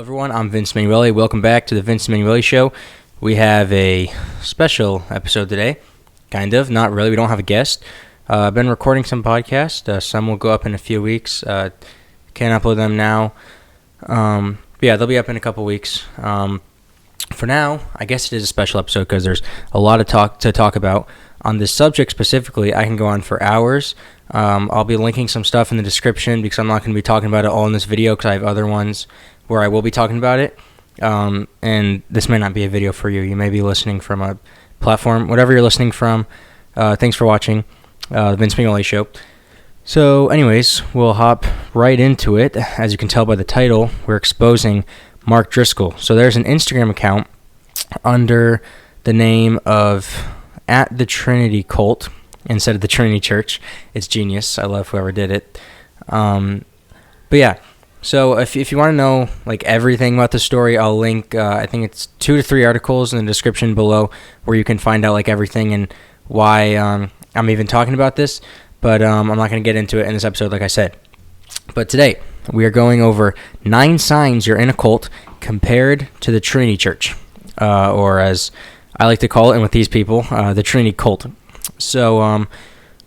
Hello everyone, I'm Vince Manuele. Welcome back to the Vince Manuele Show. We have a special episode today. Kind of, not really. We don't have a guest. I've been recording some podcasts. Some will go up in a few weeks. Can't upload them now. They'll be up in a couple weeks. For now, I guess it is a special episode because there's a lot of to talk about. On this subject specifically, I can go on for hours. I'll be linking some stuff in the description because I'm not going to be talking about it all in this video because I have other ones where I will be talking about it. And this may not be a video for you. You may be listening from a platform, whatever you're listening from. Thanks for watching the Vince Manuele Show. So anyways, we'll hop right into it. As you can tell by the title, we're exposing Mark Driscoll. So there's an Instagram account under the name of at the Trinity Cult instead of the Trinity Church. It's genius. I love whoever did it. So if you want to know like everything about the story, I'll link I think it's 2 to 3 articles in the description below where you can find out like everything and why I'm even talking about this. But I'm not going to get into it in this episode, like I said. But today we are going over 9 signs you're in a cult compared to the Trinity Church, or as I like to call it, and with these people, the Trinity Cult. So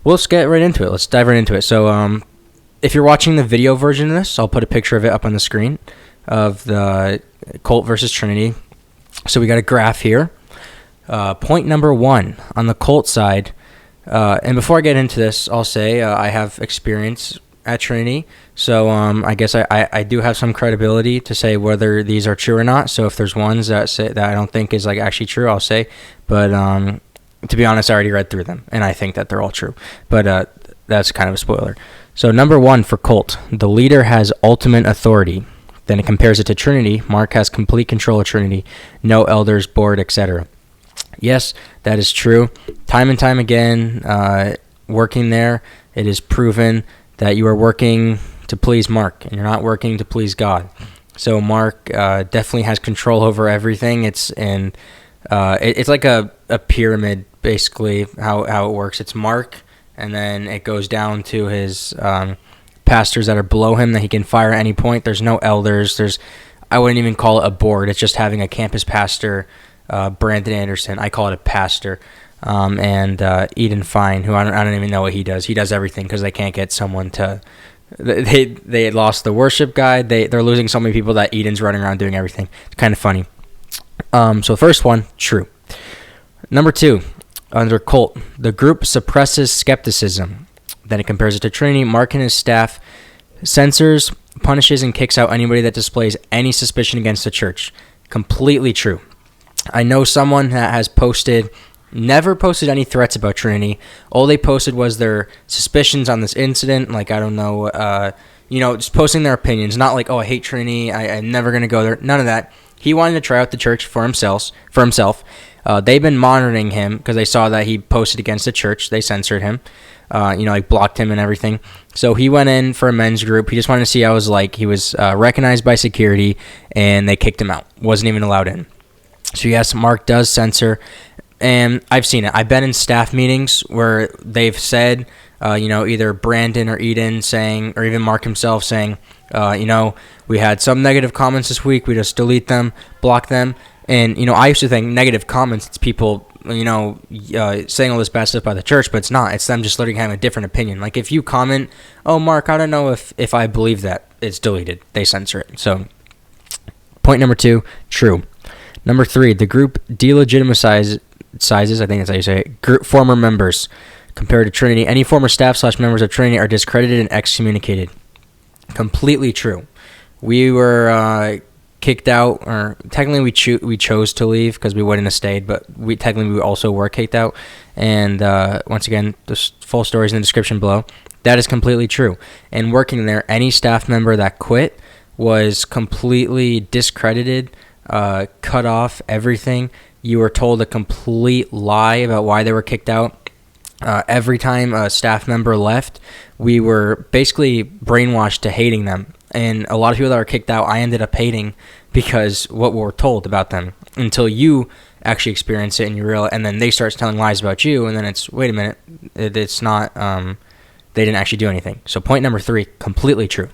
let's get right into it. Let's dive right into it. So if you're watching the video version of this, I'll put a picture of it up on the screen of the cult versus Trinity. So we got a graph here. Point number 1 on the cult side. And before I get into this, I'll say I have experience at Trinity. So I guess I do have some credibility to say whether these are true or not. So if there's ones that I don't think is like actually true, I'll say. But to be honest, I already read through them, and I think that they're all true. But that's kind of a spoiler. So number 1 for cult, the leader has ultimate authority. Then it compares it to Trinity. Mark has complete control of Trinity, no elders, board, etc. Yes, that is true. Time and time again, working there, it is proven that you are working to please Mark, and you're not working to please God. So Mark definitely has control over everything. It's like a pyramid, basically, how it works. It's Mark, and then it goes down to his pastors that are below him that he can fire at any point. There's no elders. I wouldn't even call it a board. It's just having a campus pastor, Brandon Anderson. I call it a pastor. And Eden Fine, who I don't even know what he does. He does everything because they can't get someone to. They lost the worship guide. They're losing so many people that Eden's running around doing everything. It's kind of funny. So the first one, true. Number 2, under cult, the group suppresses skepticism. Then it compares it to Trinity. Mark and his staff censors, punishes, and kicks out anybody that displays any suspicion against the church. Completely true. I know someone that has never posted any threats about Trinity. All they posted was their suspicions on this incident. Like, I don't know, just posting their opinions. Not like, oh, I hate Trinity. I'm never going to go there. None of that. He wanted to try out the church for himself. They've been monitoring him because they saw that he posted against the church. They censored him, blocked him and everything. So he went in for a men's group. He just wanted to see how it was like. He was recognized by security, and they kicked him out. Wasn't even allowed in. So yes, Mark does censor. And I've seen it. I've been in staff meetings where they've said, either Brandon or Eden saying, or even Mark himself saying, we had some negative comments this week. We just delete them, block them. And, I used to think negative comments, it's people, saying all this bad stuff about the church, but it's not. It's them just literally having a different opinion. Like if you comment, oh, Mark, I don't know if I believe that, it's deleted. They censor it. So point number 2, true. Number 3, the group delegitimizes, I think that's how you say it, group former members. Compared to Trinity, any former staff / members of Trinity are discredited and excommunicated. Completely true. We were kicked out, or technically we chose to leave because we wouldn't have stayed, but we also were kicked out. And once again, the full story is in the description below. That is completely true. And working there, any staff member that quit was completely discredited, cut off, everything. You were told a complete lie about why they were kicked out. Every time a staff member left, we were basically brainwashed to hating them. And a lot of people that were kicked out, I ended up hating because what we were told about them. Until you actually experience it and you realize, and then they start telling lies about you, and then it's, wait a minute, it's not, they didn't actually do anything. So point number 3, completely true.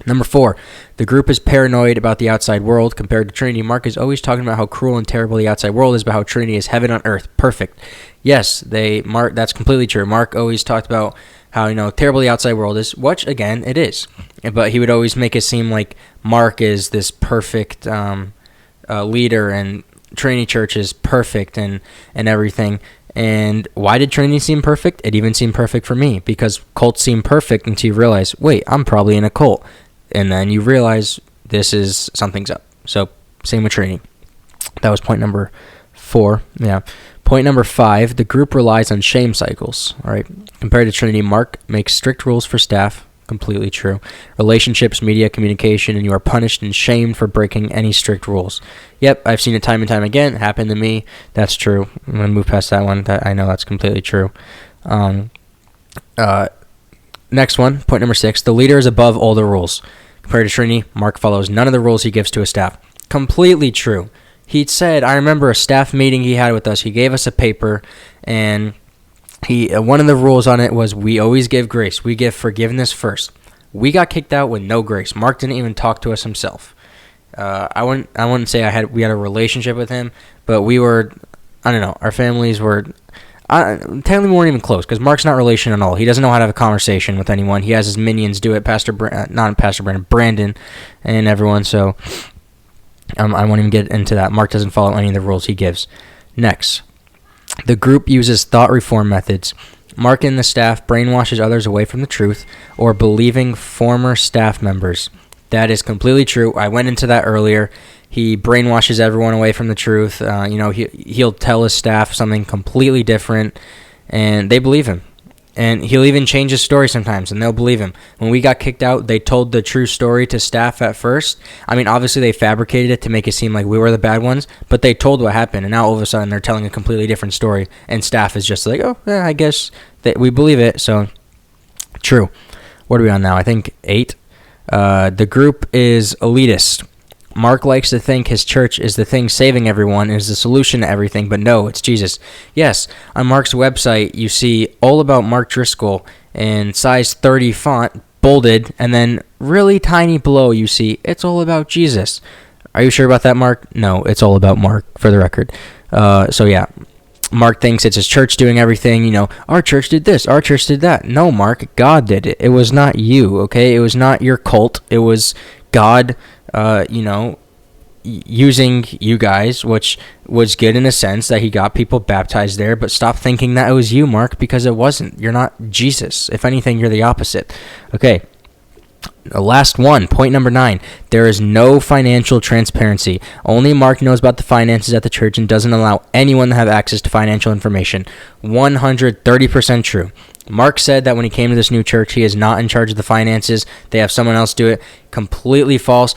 Number 4, the group is paranoid about the outside world compared to Trinity. Mark is always talking about how cruel and terrible the outside world is, but how Trinity is heaven on earth. Perfect. Yes, Mark. That's completely true. Mark always talked about how terrible the outside world is, which again it is. But he would always make it seem like Mark is this perfect leader, and Trinity Church is perfect and everything. And why did Trinity seem perfect? It even seemed perfect for me, because cults seem perfect until you realize, wait, I'm probably in a cult. And then you realize something's up. So same with Trinity. That was point number 4. Yeah. Point number 5, the group relies on shame cycles. All right. Compared to Trinity, Mark makes strict rules for staff. Completely true. Relationships, media, communication, and you are punished and shamed for breaking any strict rules. Yep, I've seen it time and time again. It happened to me. That's true. I'm going to move past that one. I know that's completely true. Next one, point number 6, the leader is above all the rules. Compared to Trinity, Mark follows none of the rules he gives to his staff. Completely true. He said, I remember a staff meeting he had with us. He gave us a paper, and one of the rules on it was we always give grace. We give forgiveness first. We got kicked out with no grace. Mark didn't even talk to us himself. I wouldn't say we had a relationship with him, but we were, I don't know, our families were, technically we weren't even close, because Mark's not relational at all. He doesn't know how to have a conversation with anyone. He has his minions do it, Brandon, and everyone, so I won't even get into that. Mark doesn't follow any of the rules he gives. Next, the group uses thought reform methods. Mark and the staff brainwashes others away from the truth or believing former staff members. That is completely true. I went into that earlier. He brainwashes everyone away from the truth. He'll tell his staff something completely different, and they believe him. And he'll even change his story sometimes, and they'll believe him. When we got kicked out, they told the true story to staff at first. I mean, obviously they fabricated it to make it seem like we were the bad ones, but they told what happened, and now all of a sudden they're telling a completely different story, and staff is just like, oh, yeah, I guess that we believe it. So, true. What are we on now? I think 8. The group is elitist. Mark likes to think his church is the thing saving everyone, is the solution to everything, but no, it's Jesus. Yes, on Mark's website, you see all about Mark Driscoll in size 30 font, bolded, and then really tiny below you see, it's all about Jesus. Are you sure about that, Mark? No, it's all about Mark, for the record. So yeah, Mark thinks it's his church doing everything. Our church did this, our church did that. No, Mark, God did it. It was not you, okay? It was not your cult. It was God, using you guys, which was good in a sense that he got people baptized there, but stop thinking that it was you, Mark, because it wasn't. You're not Jesus. If anything, you're the opposite. Okay. The last one, point number 9. There is no financial transparency. Only Mark knows about the finances at the church and doesn't allow anyone to have access to financial information. 130% true. Mark said that when he came to this new church, he is not in charge of the finances. They have someone else do it. Completely false.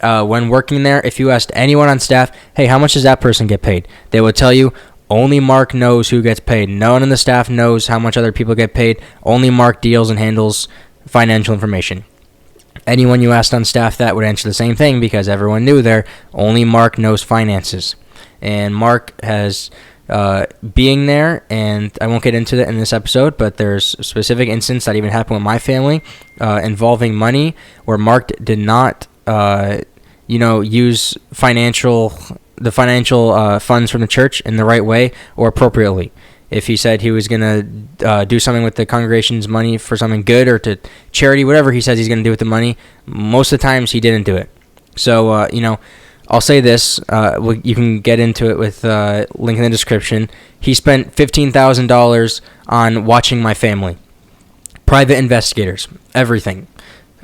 When working there, if you asked anyone on staff, hey, how much does that person get paid? They would tell you, only Mark knows who gets paid. No one on the staff knows how much other people get paid. Only Mark deals and handles financial information. Anyone you asked on staff that would answer the same thing, because everyone knew there, only Mark knows finances. And Mark has, being there, and I won't get into that in this episode, but there's a specific instance that even happened with my family involving money, where Mark did not use the financial funds from the church in the right way or appropriately. If he said he was going to do something with the congregation's money for something good or to charity, whatever he says he's going to do with the money, most of the times he didn't do it. So, I'll say this. You can get into it with link in the description. He spent $15,000 on watching my family. Private investigators. Everything.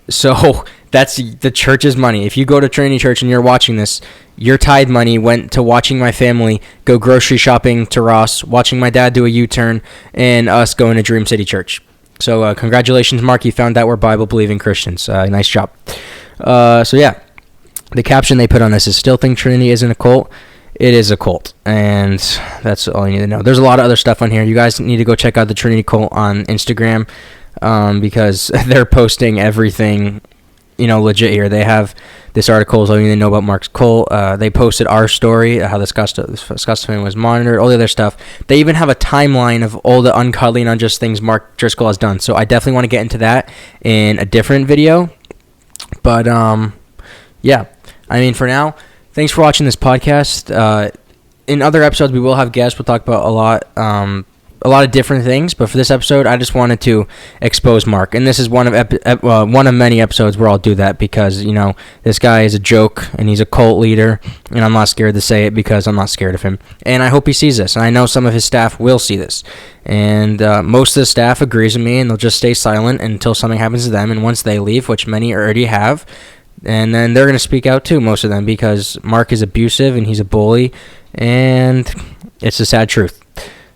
So that's the church's money. If you go to Trinity Church and you're watching this, your tithe money went to watching my family go grocery shopping to Ross, watching my dad do a U-turn, and us going to Dream City Church. So congratulations, Mark. You found out we're Bible-believing Christians. Nice job. So yeah, the caption they put on this is, still think Trinity isn't a cult? It is a cult, and that's all you need to know. There's a lot of other stuff on here. You guys need to go check out the Trinity Cult on Instagram, because they're posting everything, legit here. They have this article is all you need to know about Mark's cult. They posted our story, how the Scott's family was monitored, all the other stuff. They even have a timeline of all the uncuddling, unjust things Mark Driscoll has done. So I definitely want to get into that in a different video. But yeah, I mean, for now, thanks for watching this podcast. In other episodes, we will have guests. We'll talk about a lot of different things. But for this episode, I just wanted to expose Mark, and this is one of many episodes where I'll do that because this guy is a joke and he's a cult leader, and I'm not scared to say it because I'm not scared of him. And I hope he sees this, and I know some of his staff will see this. And most of the staff agrees with me, and they'll just stay silent until something happens to them. And once they leave, which many already have, and then they're going to speak out too, most of them, because Mark is abusive and he's a bully, and it's the sad truth.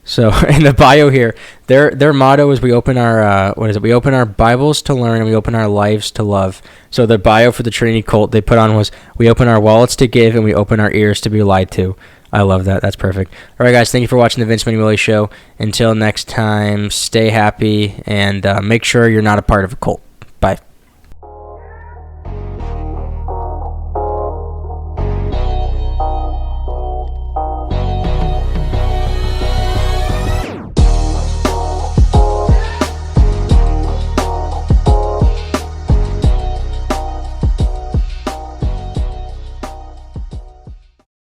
So in the bio here, their motto is we open our we open our Bibles to learn and we open our lives to love. So the bio for the Trinity cult they put on was we open our wallets to give and we open our ears to be lied to. I love that. That's perfect. All right, guys, thank you for watching the Vince Manuele Show. Until next time, stay happy and make sure you're not a part of a cult.